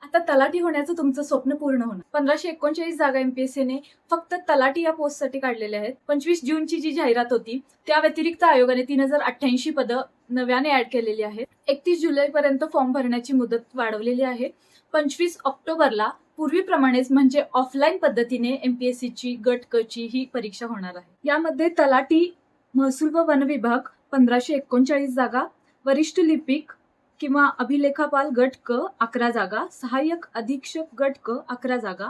आता तलाठी होण्याचं तुमचं स्वप्न पूर्ण होणार. 1539 जागा एमपीएससीने फक्त तलाठी या पोस्टसाठी काढलेल्या आहेत. 25 जूनची जी जाहिरात होती त्या व्यतिरिक्त आयोगाने 3088 पदं नव्याने ऍड केलेली आहेत. 31 जुलैपर्यंत फॉर्म भरण्याची मुदत वाढवलेली आहे. 25 ऑक्टोबरला पूर्वीप्रमाणेच म्हणजे ऑफलाईन पद्धतीने एमपीएससीची गट क ची ही परीक्षा होणार आहे. यामध्ये तलाठी, महसूल व वन विभाग 1539 जागा, वरिष्ठ लिपिक किंवा अभिलेखापाल गट क 11 जागा, सहाय्यक अधीक्षक गट क 11 जागा,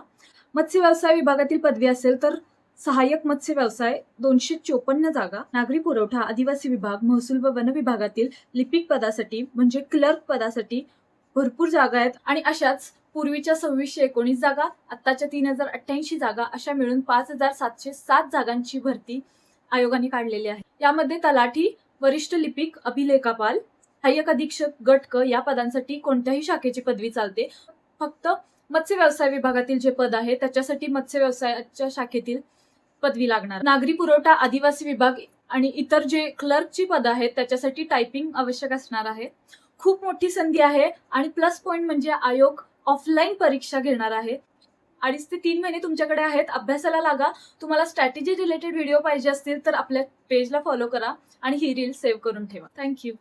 मत्स्य व्यवसाय विभागातील पदवी असेल तर सहाय्यक मत्स्य व्यवसाय 254 जागा, नागरी पुरवठा, आदिवासी विभाग, महसूल व वन विभागातील लिपिक पदासाठी म्हणजे क्लर्क पदासाठी भरपूर जागा आहेत. आणि अशाच पूर्वीच्या 2619 जागा, आत्ताच्या 3088 जागा अशा मिळून 5707 जागांची भरती आयोगाने काढलेली आहे. यामध्ये तलाठी, वरिष्ठ लिपिक, अभिलेखापाल, सहाय्यक अधीक्षक गट क या पदांसाठी कोणत्याही शाखेची पदवी चालते. फक्त मत्स्य व्यवसाय विभागातील जे पद आहे त्याच्यासाठी मत्स्य व्यवसायाच्या शाखेतील पदवी लागणार. नागरी पुरवठा, आदिवासी विभाग आणि इतर जे क्लर्कची पद आहेत त्याच्यासाठी टायपिंग आवश्यक असणार आहे. खूप मोठी संधी आहे आणि प्लस पॉइंट म्हणजे आयोग ऑफलाईन परीक्षा घेणार आहे. 2.5 ते 3 महिने तुमच्याकडे आहेत, अभ्यासाला लागा. तुम्हाला स्ट्रॅटेजी रिलेटेड व्हिडिओ पाहिजे असतील तर आपल्या पेजला फॉलो करा आणि ही रील सेव्ह करून ठेवा. थँक्यू.